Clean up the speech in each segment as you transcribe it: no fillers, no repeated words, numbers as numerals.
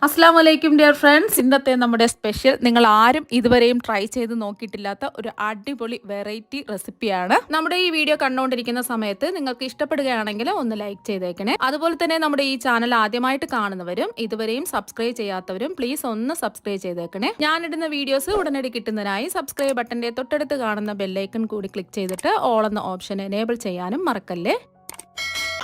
അസ്സലാമു അലൈക്കും dear friends. ഇന്നത്തെ നമ്മുടെ സ്പെഷ്യൽ നിങ്ങൾ ആരും ഇതുവരെയും ട്രൈ ചെയ്ത് നോക്കിയിട്ടില്ലാത്ത ഒരു അടിപൊളി വെറൈറ്റി റെസിപ്പിയാണ്. നമ്മുടെ ഈ വീഡിയോ കണ്ടുകൊണ്ടിരിക്കുന്ന സമയത്ത് നിങ്ങൾക്ക് ഇഷ്ടപ്പെടുകയാണെങ്കിൽ ഒന്ന് ലൈക്ക് ചെയ്തേക്കണേ. അതുപോലെ തന്നെ നമ്മുടെ ഈ ചാനൽ ആദ്യമായിട്ട് കാണുന്നവരും ഇതുവരെയും സബ്സ്ക്രൈബ് ചെയ്യാത്തവരും പ്ലീസ് ഒന്ന് സബ്സ്ക്രൈബ് ചെയ്തേക്കണേ. ഞാനിടുന്ന വീഡിയോസ് ഉടനടി കിട്ടുന്നതിനായി സബ്സ്ക്രൈബ് ബട്ടന്റെ തൊട്ടടുത്ത് കാണുന്ന ബെല്ലൈക്കൺ കൂടി ക്ലിക്ക് ചെയ്തിട്ട് ഓൾ എന്ന ഓപ്ഷൻ എനേബിൾ ചെയ്യാനും മറക്കല്ലേ.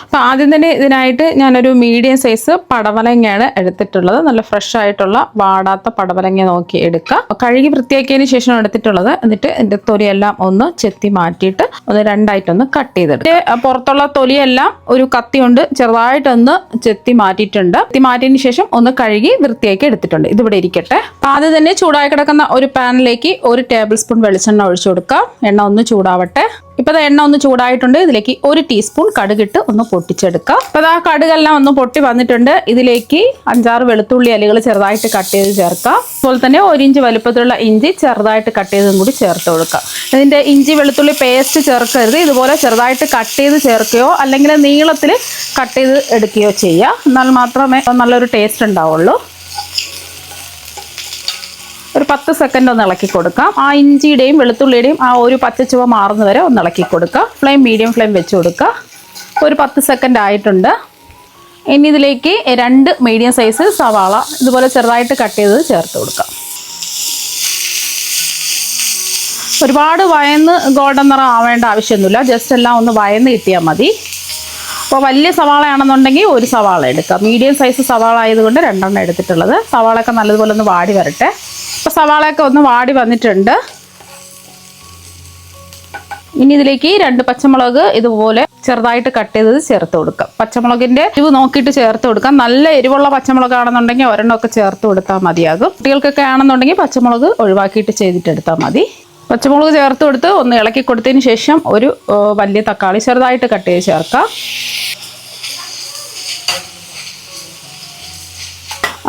അപ്പോൾ ആദ്യം തന്നെ ഇതിനായിട്ട് ഞാനൊരു മീഡിയം സൈസ് പടവലങ്ങയാണ് എടുത്തിട്ടുള്ളത്. നല്ല ഫ്രഷ് ആയിട്ടുള്ള വാടാത്ത പടവലങ്ങ നോക്കി എടുക്കുക. കഴുകി വൃത്തിയാക്കിയതിന് ശേഷം എടുത്തിട്ടുള്ളത്. എന്നിട്ട് ഇതിൻ്റെ തൊലിയെല്ലാം ഒന്ന് ചെത്തി മാറ്റിയിട്ട് ഒന്ന് രണ്ടായിട്ടൊന്ന് കട്ട് ചെയ്തെടുക്കുക. പുറത്തുള്ള തൊലിയെല്ലാം ഒരു കത്തി കൊണ്ട് ചെറുതായിട്ടൊന്ന് ചെത്തി മാറ്റിയിട്ടുണ്ട്. ചെത്തി മാറ്റിയതിന് ശേഷം ഒന്ന് കഴുകി വൃത്തിയാക്കി എടുത്തിട്ടുണ്ട്. ഇതിവിടെ ഇരിക്കട്ടെ. ആദ്യം തന്നെ ചൂടായി കിടക്കുന്ന ഒരു പാനിലേക്ക് 1 ടേബിൾ സ്പൂൺ വെളിച്ചെണ്ണ ഒഴിച്ചു കൊടുക്കാം. എണ്ണ ഒന്ന് ചൂടാവട്ടെ. ഇപ്പോൾ എണ്ണ ഒന്ന് ചൂടായിട്ടുണ്ട്. ഇതിലേക്ക് 1 ടീസ്പൂൺ കടുകിട്ട് ഒന്ന് പൊട്ടിച്ചെടുക്കാം. അപ്പോൾ ആ കടുകെല്ലാം ഒന്ന് പൊട്ടി വന്നിട്ടുണ്ട്. ഇതിലേക്ക് 5-6 വെളുത്തുള്ളി അല്ലികൾ ചെറുതായിട്ട് കട്ട് ചെയ്ത് ചേർക്കാം. അതുപോലെ തന്നെ 1 ഇഞ്ച് വലുപ്പത്തിലുള്ള ഇഞ്ചി ചെറുതായിട്ട് കട്ട് ചെയ്തും കൂടി ചേർത്ത് കൊടുക്കാം. ഇതിൻ്റെ ഇഞ്ചി വെളുത്തുള്ളി പേസ്റ്റ് ചേർക്കരുത്. ഇതുപോലെ ചെറുതായിട്ട് കട്ട് ചെയ്ത് ചേർക്കുകയോ അല്ലെങ്കിൽ നീളത്തിൽ കട്ട് ചെയ്ത് എടുക്കുകയോ ചെയ്യുക. എന്നാൽ മാത്രമേ നല്ലൊരു ടേസ്റ്റ് ഉണ്ടാവുള്ളൂ. ഒരു 10 സെക്കൻഡ് ഒന്ന് ഇളക്കി കൊടുക്കാം. ആ ഇഞ്ചിയുടെയും വെളുത്തുള്ളിയുടെയും ആ ഒരു പച്ചച്ചുവ മാറുന്ന വരെ ഒന്ന് ഇളക്കി കൊടുക്കുക. മീഡിയം ഫ്ലെയിം വെച്ച് കൊടുക്കുക. ഒരു 10 സെക്കൻഡ് ആയിട്ടുണ്ട്. ഇനി ഇതിലേക്ക് 2 മീഡിയം സൈസ് സവാള ഇതുപോലെ ചെറുതായിട്ട് കട്ട് ചെയ്ത് ചേർത്ത് കൊടുക്കാം. ഒരുപാട് വയന്ന് ഗോൾഡൻ നിറം ആവേണ്ട ആവശ്യമൊന്നുമില്ല. ജസ്റ്റ് എല്ലാം ഒന്ന് വയന്ന് കിട്ടിയാൽ മതി. അപ്പോൾ വലിയ സവാളയാണെന്നുണ്ടെങ്കിൽ 1 സവാള എടുക്കുക. മീഡിയം സൈസ് സവാള ആയതുകൊണ്ട് 2 എടുത്തിട്ടുള്ളത്. സവാളയൊക്കെ നല്ലതുപോലെ ഒന്ന് വാടി വരട്ടെ. അപ്പോൾ സവാളയൊക്കെ ഒന്ന് വാടി വന്നിട്ടുണ്ട്. ഇനി ഇതിലേക്ക് 2 പച്ചമുളക് ഇതുപോലെ ചെറുതായിട്ട് കട്ട് ചെയ്തത് ചേർത്ത് കൊടുക്കാം. പച്ചമുളകിൻ്റെ എരിവ് നോക്കിയിട്ട് ചേർത്ത് കൊടുക്കാം. നല്ല എരിവുള്ള പച്ചമുളകാണെന്നുണ്ടെങ്കിൽ 1 ഒക്കെ ചേർത്ത് കൊടുത്താൽ മതിയാകും. കുട്ടികൾക്കൊക്കെ ആണെന്നുണ്ടെങ്കിൽ പച്ചമുളക് ഒഴിവാക്കിയിട്ട് ചെയ്തിട്ടെടുത്താൽ മതി. പച്ചമുളക് ചേർത്ത് കൊടുത്ത് ഒന്ന് ഇളക്കി കൊടുത്തതിന് ശേഷം ഒരു വലിയ തക്കാളി ചെറുതായിട്ട് കട്ട് ചെയ്ത് ചേർക്കാം.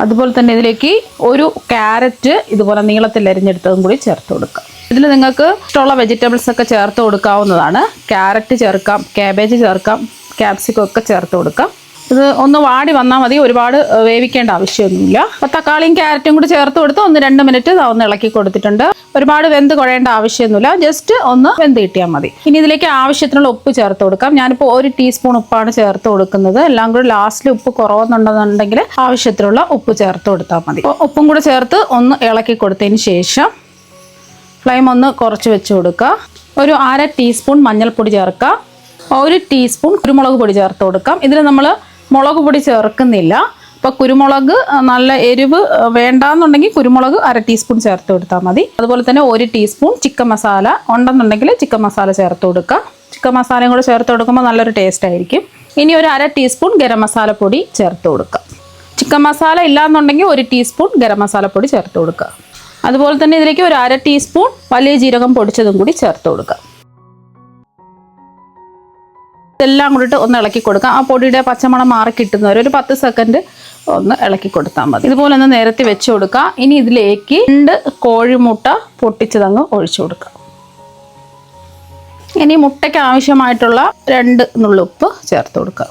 അതുപോലെ തന്നെ ഇതിലേക്ക് 1 ക്യാരറ്റ് ഇതുപോലെ നീളത്തിൽ അരിഞ്ഞെടുത്തതും കൂടി ചേർത്ത് കൊടുക്കാം. ഇതിൽ നിങ്ങൾക്ക് ഇഷ്ടമുള്ള വെജിറ്റബിൾസ് ഒക്കെ ചേർത്ത് കൊടുക്കാവുന്നതാണ്. ക്യാരറ്റ് ചേർക്കാം, കാബേജ് ചേർക്കാം, ക്യാപ്സിക്കം ഒക്കെ ചേർത്ത് കൊടുക്കാം. ഇത് ഒന്ന് വാടി വന്നാൽ മതി. ഒരുപാട് വേവിക്കേണ്ട ആവശ്യമൊന്നുമില്ല. അപ്പോൾ തക്കാളിയും ക്യാരറ്റും കൂടി ചേർത്ത് കൊടുത്ത് 1-2 മിനിറ്റ് ഒന്ന് ഇളക്കി കൊടുത്തിട്ടുണ്ട്. ഒരുപാട് വെന്ത് കുഴയേണ്ട ആവശ്യമൊന്നുമില്ല. ജസ്റ്റ് ഒന്ന് വെന്ത് കിട്ടിയാൽ മതി. ഇനി ഇതിലേക്ക് ആവശ്യത്തിനുള്ള ഉപ്പ് ചേർത്ത് കൊടുക്കാം. ഞാനിപ്പോൾ 1 ടീസ്പൂൺ ഉപ്പാണ് ചേർത്ത് കൊടുക്കുന്നത്. എല്ലാം കൂടി ലാസ്റ്റിൽ ഉപ്പ് കുറവെന്നുണ്ടെന്നുണ്ടെങ്കിൽ ആവശ്യത്തിനുള്ള ഉപ്പ് ചേർത്ത് കൊടുത്താൽ മതി. ഉപ്പും കൂടി ചേർത്ത് ഒന്ന് ഇളക്കി കൊടുത്തതിന് ശേഷം ഫ്ലെയിം ഒന്ന് കുറച്ച് വെച്ച് കൊടുക്കുക. ഒരു 1/2 ടീസ്പൂൺ മഞ്ഞൾപ്പൊടി ചേർക്കാം. 1 ടീസ്പൂൺ കുരുമുളക് പൊടി ചേർത്ത് കൊടുക്കാം. ഇതിൽ നമ്മൾ മുളക് പൊടി ചേർക്കുന്നില്ല. അപ്പോൾ കുരുമുളക് നല്ല എരിവ് വേണ്ടാന്നുണ്ടെങ്കിൽ കുരുമുളക് 1/2 ടീസ്പൂൺ ചേർത്ത് കൊടുത്താൽ മതി. അതുപോലെ തന്നെ 1 ടീസ്പൂൺ ചിക്കൻ മസാല ഉണ്ടെന്നുണ്ടെങ്കിൽ ചിക്കൻ മസാല ചേർത്ത് കൊടുക്കുക. ചിക്കൻ മസാലയും കൂടെ ചേർത്ത് കൊടുക്കുമ്പോൾ നല്ലൊരു ടേസ്റ്റ് ആയിരിക്കും. ഇനി ഒരു 1/2 ടീസ്പൂൺ ഗരം മസാല പൊടി ചേർത്ത് കൊടുക്കുക. ചിക്കൻ മസാല ഇല്ലാന്നുണ്ടെങ്കിൽ 1 ടീസ്പൂൺ ഗരം മസാല പൊടി ചേർത്ത് കൊടുക്കുക. അതുപോലെ തന്നെ ഇതിലേക്ക് ഒരു 1/2 ടീസ്പൂൺ വലിയ ജീരകം പൊടിച്ചതും കൂടി ചേർത്ത് കൊടുക്കുക. ഇതെല്ലാം കൂടിയിട്ട് ഒന്ന് ഇളക്കി കൊടുക്കാം. ആ പൊടിയുടെ പച്ചമണം മാറി കിട്ടുന്നവരെ ഒരു 10 സെക്കൻഡ് ഒന്ന് ഇളക്കി കൊടുത്താൽ മതി. ഇതുപോലെ ഒന്ന് നിരത്തി വെച്ച് കൊടുക്കുക. ഇനി ഇതിലേക്ക് 2 കോഴിമുട്ട പൊട്ടിച്ചതങ്ങ് ഒഴിച്ചു കൊടുക്കുക. ഇനി മുട്ടയ്ക്ക് ആവശ്യമായിട്ടുള്ള 2 നുള്ളുപ്പ് ചേർത്ത് കൊടുക്കുക.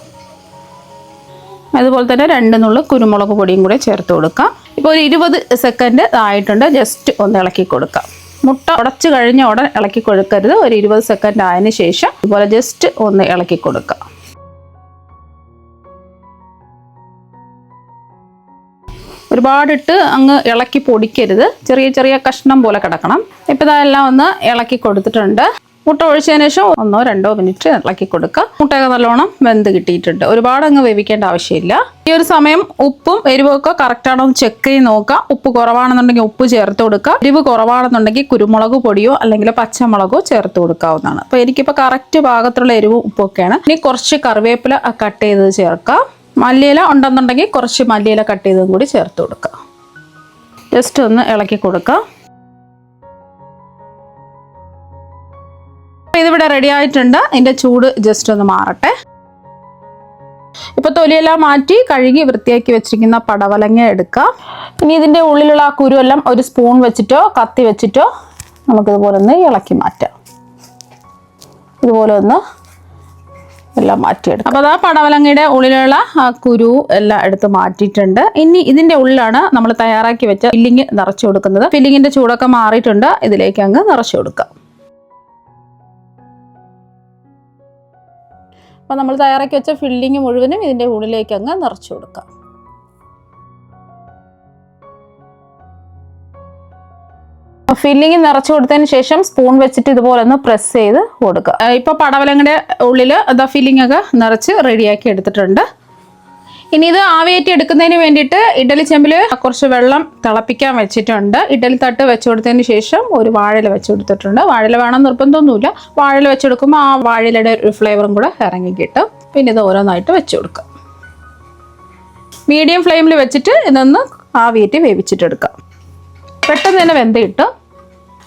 അതുപോലെ തന്നെ 2 നുള്ളു കുരുമുളക് പൊടിയും കൂടെ ചേർത്ത് കൊടുക്കാം. ഇപ്പോൾ ഒരു 20 സെക്കൻഡ് ആയിട്ടുണ്ട്. ജസ്റ്റ് ഒന്ന് ഇളക്കി കൊടുക്കാം. മുട്ട ഉടച്ച് കഴിഞ്ഞ ഉടൻ ഇളക്കി കൊടുക്കരുത്. ഒരു 20 സെക്കൻഡ് ആയതിനു ശേഷം ഇതുപോലെ ജസ്റ്റ് ഒന്ന് ഇളക്കി കൊടുക്കാം. ഒരുപാടിട്ട് അങ്ങ് ഇളക്കി പൊടിക്കരുത്. ചെറിയ ചെറിയ കഷ്ണം പോലെ കിടക്കണം. ഇപ്പോൾ ഇതെല്ലാം ഒന്ന് ഇളക്കി കൊടുത്തിട്ടുണ്ട്. മുട്ട ഒഴിച്ചതിന് ശേഷം 1-2 മിനിറ്റ് ഇളക്കി കൊടുക്കുക. മുട്ടയൊക്കെ നല്ലോണം വെന്ത് കിട്ടിയിട്ടുണ്ട്. ഒരുപാട് അങ്ങ് വേവിക്കേണ്ട ആവശ്യമില്ല. ഈ ഒരു സമയം ഉപ്പും എരിവും ഒക്കെ കറക്റ്റാണോ എന്ന് ചെക്ക് ചെയ്ത് നോക്കുക. ഉപ്പ് കുറവാണെന്നുണ്ടെങ്കിൽ ഉപ്പ് ചേർത്ത് കൊടുക്കുക. എരിവ് കുറവാണെന്നുണ്ടെങ്കിൽ കുരുമുളക് പൊടിയോ അല്ലെങ്കിൽ പച്ചമുളകോ ചേർത്ത് കൊടുക്കാവുന്നതാണ്. അപ്പോൾ എനിക്കിപ്പോൾ കറക്റ്റ് പാകത്തിലുള്ള എരിവും ഉപ്പൊക്കെയാണ്. ഇനി കുറച്ച് കറിവേപ്പില കട്ട് ചെയ്ത് ചേർക്കാം. മല്ലിയില ഉണ്ടെന്നുണ്ടെങ്കിൽ കുറച്ച് മല്ലിയില കട്ട് ചെയ്തതും കൂടി ചേർത്ത് കൊടുക്കുക. ജസ്റ്റ് ഒന്ന് ഇളക്കി കൊടുക്കുക. ഇതിവിടെ റെഡി ആയിട്ടുണ്ട്. ഇതിൻ്റെ ചൂട് ജസ്റ്റ് ഒന്ന് മാറട്ടെ. ഇപ്പോൾ തൊലിയെല്ലാം മാറ്റി കഴുകി വൃത്തിയാക്കി വെച്ചിരിക്കുന്ന പടവലങ്ങ എടുക്കുക. ഇനി ഇതിൻ്റെ ഉള്ളിലുള്ള ആ കുരുവെല്ലാം ഒരു സ്പൂൺ വെച്ചിട്ടോ കത്തി വെച്ചിട്ടോ നമുക്കിതുപോലെ ഒന്ന് ഇളക്കി മാറ്റാം. ഇതുപോലെ ഒന്ന് എല്ലാം മാറ്റിയെടുക്കും. അപ്പോൾ ആ പടവലങ്ങയുടെ ഉള്ളിലുള്ള ആ കുരു എല്ലാം എടുത്ത് മാറ്റിയിട്ടുണ്ട്. ഇനി ഇതിന്റെ ഉള്ളിലാണ് നമ്മൾ തയ്യാറാക്കി വെച്ച ഫില്ലിങ് നിറച്ചു കൊടുക്കുന്നത്. ഫില്ലിങ്ങിന്റെ ചൂടൊക്കെ മാറിയിട്ടുണ്ട്. ഇതിലേക്ക് അങ്ങ് നിറച്ചു കൊടുക്കാം. അപ്പോൾ നമ്മൾ തയ്യാറാക്കി വെച്ച ഫില്ലിങ് മുഴുവനും ഇതിന്റെ ഉള്ളിലേക്ക് അങ്ങ് നിറച്ചു കൊടുക്കാം. ഫില്ലിങ് നിറച്ചു കൊടുത്തതിന് ശേഷം സ്പൂൺ വെച്ചിട്ട് ഇതുപോലെ ഒന്ന് പ്രസ് ചെയ്ത് കൊടുക്കുക. ഇപ്പോൾ പടവലങ്ങയുടെ ഉള്ളിൽ അതാ ഫില്ലിംഗ് ഒക്കെ നിറച്ച് റെഡിയാക്കി എടുത്തിട്ടുണ്ട്. ഇനി ഇത് ആവിയേറ്റി എടുക്കുന്നതിന് വേണ്ടിയിട്ട് ഇഡ്ഡലി ചെമ്പിൽ കുറച്ച് വെള്ളം തിളപ്പിക്കാൻ വെച്ചിട്ടുണ്ട്. ഇഡ്ഡലി തട്ട് വെച്ച് കൊടുത്തതിന് ശേഷം ഒരു വാഴയില വെച്ച് കൊടുത്തിട്ടുണ്ട്. വാഴയില വേണം നിർബന്ധമൊന്നുമില്ല. വാഴയില വെച്ചെടുക്കുമ്പോൾ ആ വാഴയിലയുടെ ഒരു ഫ്ലേവറും കൂടെ ഇറങ്ങി കിട്ടും. പിന്നെ ഇത് ഓരോന്നായിട്ട് വെച്ച് കൊടുക്കുക. മീഡിയം ഫ്ലെയിമിൽ വെച്ചിട്ട് ഇതൊന്ന് ആവിയേറ്റി വേവിച്ചിട്ടെടുക്കാം. പെട്ടെന്ന് തന്നെ വെന്ത് കിട്ടും.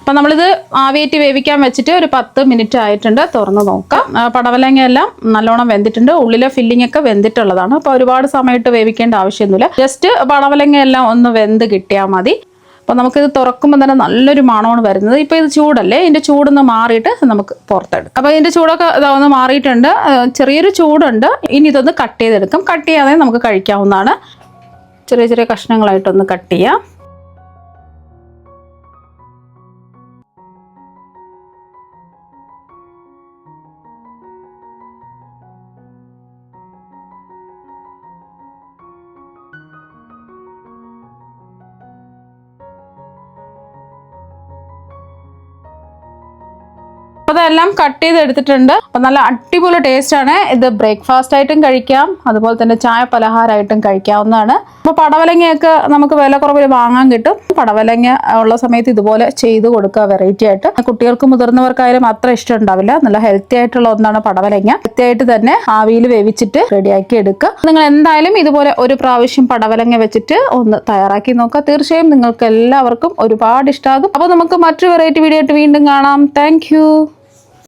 അപ്പം നമ്മളിത് ആവിയേറ്റി വേവിക്കാൻ വെച്ചിട്ട് ഒരു 10 മിനിറ്റ് ആയിട്ടുണ്ട്. തുറന്ന് നോക്കാം. പടവലങ്ങയെല്ലാം നല്ലോണം വെന്തിട്ടുണ്ട്. ഉള്ളിലെ ഫില്ലിംഗ് ഒക്കെ വെന്തിട്ടുള്ളതാണ്. അപ്പോൾ ഒരുപാട് സമയത്ത് വേവിക്കേണ്ട ആവശ്യമൊന്നുമില്ല. ജസ്റ്റ് പടവലങ്ങയെല്ലാം ഒന്ന് വെന്ത് കിട്ടിയാൽ മതി. അപ്പോൾ നമുക്കിത് തുറക്കുമ്പോൾ തന്നെ നല്ലൊരു മണമാണ് വരുന്നത്. ഇപ്പോൾ ഇത് ചൂടല്ലേ, ഇതിൻ്റെ ചൂടൊന്ന് മാറിയിട്ട് നമുക്ക് പുറത്തെടുക്കാം. അപ്പോൾ ഇതിൻ്റെ ചൂടൊക്കെ ഒന്ന് മാറിയിട്ടുണ്ട്. ചെറിയൊരു ചൂടുണ്ട്. ഇനി ഇതൊന്ന് കട്ട് ചെയ്തെടുക്കാം. കട്ട് ചെയ്യാതെ നമുക്ക് കഴിക്കാവുന്നതാണ്. ചെറിയ ചെറിയ കഷ്ണങ്ങളായിട്ടൊന്ന് കട്ട് ചെയ്യാം. അപ്പോൾ അതെല്ലാം കട്ട് ചെയ്തെടുത്തിട്ടുണ്ട്. അപ്പോൾ നല്ല അടിപൊളി ടേസ്റ്റാണ്. ഇത് ബ്രേക്ക്ഫാസ്റ്റ് ആയിട്ടും കഴിക്കാം, അതുപോലെ തന്നെ ചായ പലഹാരമായിട്ടും കഴിക്കാവുന്നതാണ്. അപ്പോൾ പടവലങ്ങയൊക്കെ നമുക്ക് വില കുറവിൽ വാങ്ങാൻ കിട്ടും. പടവലങ്ങ ഉള്ള സമയത്ത് ഇതുപോലെ ചെയ്ത് കൊടുക്കുക വെറൈറ്റി ആയിട്ട്. കുട്ടികൾക്ക് മുതിർന്നവർക്കായാലും അത്ര ഇഷ്ടം ഉണ്ടാവില്ല. നല്ല ഹെൽത്തി ആയിട്ടുള്ള ഒന്നാണ് പടവലങ്ങ. ഹെൽത്തി ആയിട്ട് തന്നെ ആവിയിൽ വേവിച്ചിട്ട് റെഡിയാക്കി എടുക്കുക. നിങ്ങൾ എന്തായാലും ഇതുപോലെ ഒരു പ്രാവശ്യം പടവലങ്ങ വെച്ചിട്ട് ഒന്ന് തയ്യാറാക്കി നോക്കുക. തീർച്ചയായും നിങ്ങൾക്ക് എല്ലാവർക്കും ഒരുപാട് ഇഷ്ടമാകും. അപ്പോൾ നമുക്ക് മറ്റൊരു വെറൈറ്റി വീഡിയോ ആയിട്ട് വീണ്ടും കാണാം. താങ്ക്